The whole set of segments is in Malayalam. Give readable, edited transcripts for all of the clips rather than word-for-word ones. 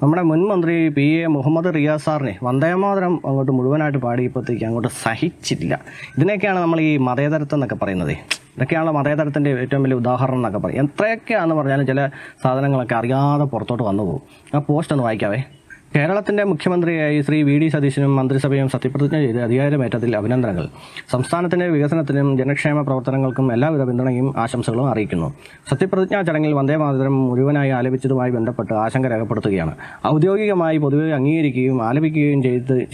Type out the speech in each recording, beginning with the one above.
നമ്മുടെ മുൻ മന്ത്രി PA മുഹമ്മദ് റിയാസ് സാറിനെ വന്ദേമാതരം അങ്ങോട്ട് മുഴുവനായിട്ട് പാടിയപ്പോഴത്തേക്ക് അങ്ങോട്ട് സഹിച്ചില്ല. ഇതിനൊക്കെയാണ് നമ്മൾ ഈ മതേതരത്വം എന്നൊക്കെ പറയുന്നത്. ഇതൊക്കെയാണല്ലോ മതേതരത്തിൻ്റെ ഏറ്റവും വലിയ ഉദാഹരണം എന്നൊക്കെ പറയും. എത്രയൊക്കെയാണെന്ന് പറഞ്ഞാലും ചില സാധനങ്ങളൊക്കെ അറിയാതെ പുറത്തോട്ട് വന്നു പോകും. ആ പോസ്റ്റ് ഒന്ന് വായിക്കാവേ. കേരളത്തിൻ്റെ മുഖ്യമന്ത്രിയായി ശ്രീ VD സതീശനും മന്ത്രിസഭയും സത്യപ്രതിജ്ഞ ചെയ്ത് അധികാരമേറ്റതിൽ അഭിനന്ദനങ്ങൾ. സംസ്ഥാനത്തിൻ്റെ വികസനത്തിനും ജനക്ഷേമ പ്രവർത്തനങ്ങൾക്കും എല്ലാവിധ പിന്തുണയും ആശംസകളും അറിയിക്കുന്നു. സത്യപ്രതിജ്ഞാ ചടങ്ങിൽ വന്ദേമാതരം മുഴുവനായി ആലപിച്ചതുമായി ബന്ധപ്പെട്ട് ആശങ്ക രേഖപ്പെടുത്തുകയാണ്. ഔദ്യോഗികമായി പൊതുവെ അംഗീകരിക്കുകയും ആലപിക്കുകയും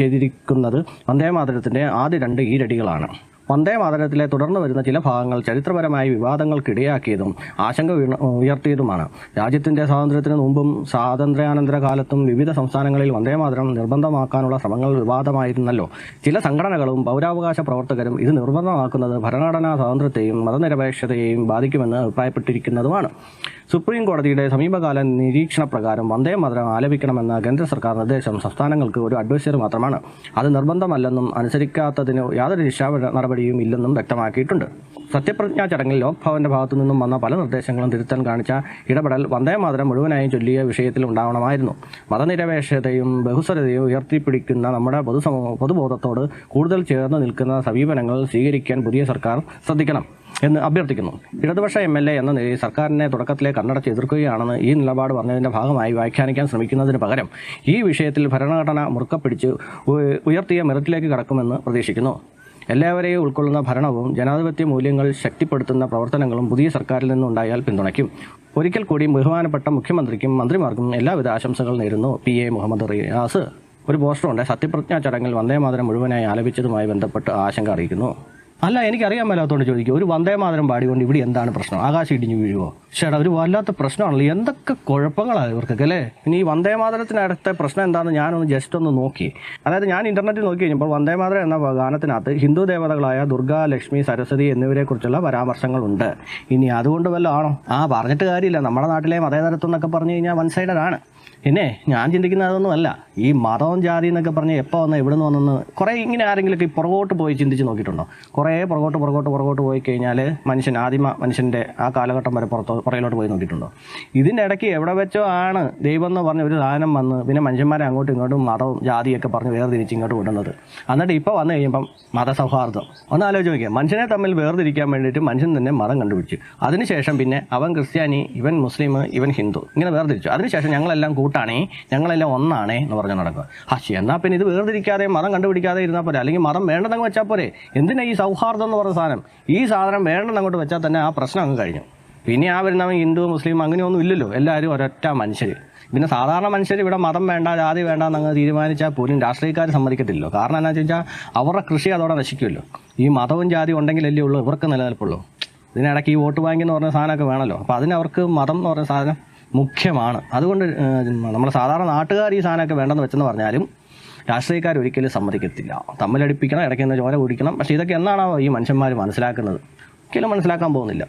ചെയ്തിരിക്കുന്നത് വന്ദേമാതരത്തിൻ്റെ ആദ്യ 2 ഈരടികളാണ്. വന്ദേമാതരത്തിലെ തുടർന്ന് വരുന്ന ചില ഭാഗങ്ങൾ ചരിത്രപരമായി വിവാദങ്ങൾക്കിടയാക്കിയതും ആശങ്ക ഉയർത്തിയതുമാണ്. രാജ്യത്തിൻ്റെ സ്വാതന്ത്ര്യത്തിന് മുമ്പും സ്വാതന്ത്ര്യാനന്തര കാലത്തും വിവിധ സംസ്ഥാനങ്ങളിൽ വന്ദേമാതരം നിർബന്ധമാക്കാനുള്ള ശ്രമങ്ങൾ വിവാദമായിരുന്നല്ലോ. ചില സംഘടനകളും പൗരാവകാശ പ്രവർത്തകരും ഇത് നിർബന്ധമാക്കുന്നത് ഭരണഘടനാ സ്വാതന്ത്ര്യത്തെയും മതനിരപേക്ഷതയെയും ബാധിക്കുമെന്ന് അഭിപ്രായപ്പെട്ടിരിക്കുന്നതുമാണ്. സുപ്രീം കോടതിയുടെ സമീപകാല നിരീക്ഷണപ്രകാരം വന്ദേമാതരം ആലപിക്കണമെന്ന കേന്ദ്ര സർക്കാർ നിർദ്ദേശം സംസ്ഥാനങ്ങൾക്ക് ഒരു അഡ്വൈസറി മാത്രമാണ്. അത് നിർബന്ധമല്ലെന്നും അനുസരിക്കാത്തതിന് യാതൊരു ശിക്ഷാ നടപടിയും ഇല്ലെന്നും വ്യക്തമാക്കിയിട്ടുണ്ട്. സത്യപ്രതിജ്ഞാ ചടങ്ങിൽ ലോക്ഭവന്റെ ഭാഗത്തു നിന്നും വന്ന പല നിർദ്ദേശങ്ങളും തിരുത്താൻ കാണിച്ച ഇടപെടൽ വന്ദേമാതരം മുഴുവനായും ചൊല്ലിയ വിഷയത്തിൽ ഉണ്ടാവണമായിരുന്നു. മതനിരപേക്ഷതയും ബഹുസ്വരതയും ഉയർത്തിപ്പിടിക്കുന്ന നമ്മുടെ പൊതുബോധത്തോട് കൂടുതൽ ചേർന്ന് നിൽക്കുന്ന സമീപനങ്ങൾ സ്വീകരിക്കാൻ പുതിയ സർക്കാർ ശ്രദ്ധിക്കണം എന്ന് അഭ്യർത്ഥിക്കുന്നു. ഇടതുപക്ഷ MLA എന്ന നിലയിൽ സർക്കാരിനെ തുടക്കത്തിലെ കണ്ണടച്ച് എതിർക്കുകയാണെന്ന് ഈ നിലപാട് പറഞ്ഞതിൻ്റെ ഭാഗമായി വ്യാഖ്യാനിക്കാൻ ശ്രമിക്കുന്നതിന് പകരം ഈ വിഷയത്തിൽ ഭരണഘടന മുറുക്കപ്പിടിച്ച് ഉയർത്തിയ മെറിറ്റിലേക്ക് കടക്കുമെന്ന് പ്രതീക്ഷിക്കുന്നു. എല്ലാവരെയും ഉൾക്കൊള്ളുന്ന ഭരണവും ജനാധിപത്യ മൂല്യങ്ങൾ ശക്തിപ്പെടുത്തുന്ന പ്രവർത്തനങ്ങളും പുതിയ സർക്കാരിൽ നിന്നുണ്ടായാൽ പിന്തുണയ്ക്കും. ഒരിക്കൽ കൂടി ബഹുമാനപ്പെട്ട മുഖ്യമന്ത്രിക്കും മന്ത്രിമാർക്കും എല്ലാവിധ ആശംസകൾ നേരുന്നു PA മുഹമ്മദ് റിയാസ്. ഒരു പോസ്റ്ററുണ്ട്. സത്യപ്രതിജ്ഞാ ചടങ്ങിൽ വന്ദേമാതരം മുഴുവനായി ആലപിച്ചതുമായി ബന്ധപ്പെട്ട് ആശങ്ക അറിയിക്കുന്നു. അല്ല, എനിക്കറിയാൻ മേലാത്തോണ്ട് ചോദിക്കും, ഒരു വന്ദേമാതരം പാടിക്കൊണ്ട് ഇവിടെ എന്താണ് പ്രശ്നം? ആകാശം ഇടിഞ്ഞു വീഴുവോ? ചേട്ടാ, ഒരു വല്ലാത്ത പ്രശ്നമാണല്ലോ. എന്തൊക്കെ കുഴപ്പങ്ങളാണ് ഇവർക്കൊക്കെ അല്ലേ? ഇനി ഈ വന്ദേമാതരത്തിനടുത്ത പ്രശ്നം എന്താണെന്ന് ഞാനൊന്ന് ജസ്റ്റ് ഒന്ന് നോക്കി. അതായത് ഞാൻ ഇന്റർനെറ്റിൽ നോക്കി കഴിഞ്ഞപ്പോൾ വന്ദേമാതരം എന്ന ഗാനത്തിനകത്ത് ഹിന്ദു ദേവതകളായ ദുർഗ, ലക്ഷ്മി, സരസ്വതി എന്നിവരെക്കുറിച്ചുള്ള പരാമർശങ്ങളുണ്ട്. ഇനി അതുകൊണ്ട് വല്ല ആണോ? പറഞ്ഞിട്ട് കാര്യമില്ല. നമ്മുടെ നാട്ടിലെ മതേതരത്വം എന്നൊക്കെ പറഞ്ഞു കഴിഞ്ഞാൽ വൺ സൈഡാണ്. പിന്നെ ഞാൻ ചിന്തിക്കുന്നത് അതൊന്നുമല്ല. ഈ മതവും ജാതി എന്നൊക്കെ പറഞ്ഞ് എപ്പോൾ വന്ന് എവിടെ നിന്ന് വന്നെന്ന് കുറേ ഇങ്ങനെ ആരെങ്കിലുമൊക്കെ ഈ പുറകോട്ട് പോയി ചിന്തിച്ച് നോക്കിയിട്ടുണ്ടോ? കുറേ പുറകോട്ട് പോയി കഴിഞ്ഞാൽ ആദിമ മനുഷ്യൻ്റെ ആ കാലഘട്ടം വരെ പുറകിലോട്ട് പോയി നോക്കിയിട്ടുണ്ടോ? ഇതിൻ്റെ ഇടയ്ക്ക് എവിടെ വെച്ചോ ആണ് ദൈവം എന്ന് പറഞ്ഞ ഒരു സാധനം വന്ന് പിന്നെ മനുഷ്യന്മാരെ അങ്ങോട്ടും ഇങ്ങോട്ടും മതവും ജാതിയൊക്കെ പറഞ്ഞ് വേർതിരിച്ച് ഇങ്ങോട്ട് വിടുന്നത്. എന്നിട്ട് ഇപ്പോൾ വന്നു കഴിയുമ്പം മതസൗഹാർദ്ദം ഒന്ന് ആലോചിച്ച് നോക്കിയാൽ, മനുഷ്യനെ തമ്മിൽ വേർതിരിക്കാൻ വേണ്ടിയിട്ട് മനുഷ്യൻ തന്നെ മതം കണ്ടുപിടിച്ചു. അതിനുശേഷം പിന്നെ അവൻ ക്രിസ്ത്യാനി, ഇവൻ മുസ്ലിം, ഇവൻ ഹിന്ദു, ഇങ്ങനെ വേർതിരിച്ചു. അതിനുശേഷം ഞങ്ങളെല്ലാം ഞങ്ങളെല്ലാം ഒന്നാണേ എന്ന് പറഞ്ഞ് നടക്കുക. എന്നാൽ പിന്നെ ഇത് വേർതിരിക്കാതെ മതം കണ്ടുപിടിക്കാതെ ഇരുന്നാൽ പോരെ, അല്ലെങ്കിൽ മതം വേണ്ടെന്നങ്ങ് വെച്ചാൽ പോരെ. എന്തിനാ ഈ സൗഹാർദ്ദം എന്ന് പറഞ്ഞ സാധനം? ഈ സാധനം വേണ്ടെന്നങ്ങോട്ട് വെച്ചാൽ തന്നെ ആ പ്രശ്നം അങ്ങ് കഴിഞ്ഞു. പിന്നെ വരുന്നവൻ ഹിന്ദു, മുസ്ലിം അങ്ങനെയൊന്നും ഇല്ലല്ലോ. എല്ലാവരും ഒരൊറ്റ മനുഷ്യർ. പിന്നെ സാധാരണ മനുഷ്യർ ഇവിടെ മതം വേണ്ട, ജാതി വേണ്ട എന്നങ്ങ് തീരുമാനിച്ചാൽ പോലും രാഷ്ട്രീയക്കാർ സമ്മതിക്കത്തില്ലല്ലോ. കാരണം എന്താണെന്ന് വെച്ചാൽ അവരുടെ കൃഷി അതോടെ നശിക്കുമല്ലോ. ഈ മതവും ജാതി ഉണ്ടെങ്കിലല്ലേ ഉള്ളൂ ഇവർക്ക് നിലനിൽപ്പുള്ളൂ. ഇതിനിടയ്ക്ക് ഈ വോട്ട് ബാങ്ക് എന്ന് പറഞ്ഞ സാധനമൊക്കെ വേണമല്ലോ. അപ്പോൾ അതിനവർക്ക് മതം എന്ന് പറഞ്ഞ സാധനം മുഖ്യമാണ്. അതുകൊണ്ട് നമ്മൾ സാധാരണ നാട്ടുകാർ ഈ സാധനമൊക്കെ വേണ്ടെന്ന് വെച്ചെന്ന് പറഞ്ഞാലും രാഷ്ട്രീയക്കാർ ഒരിക്കലും സമ്മതിക്കത്തില്ല. തമ്മിലടിപ്പിക്കണം, ഇടയ്ക്ക് നിന്ന് ചോര കുടിക്കണം. പക്ഷേ ഇതൊക്കെ എന്നാണോ ഈ മനുഷ്യന്മാർ മനസ്സിലാക്കുന്നത്? ഒരിക്കലും മനസ്സിലാക്കാൻ പോകുന്നില്ല.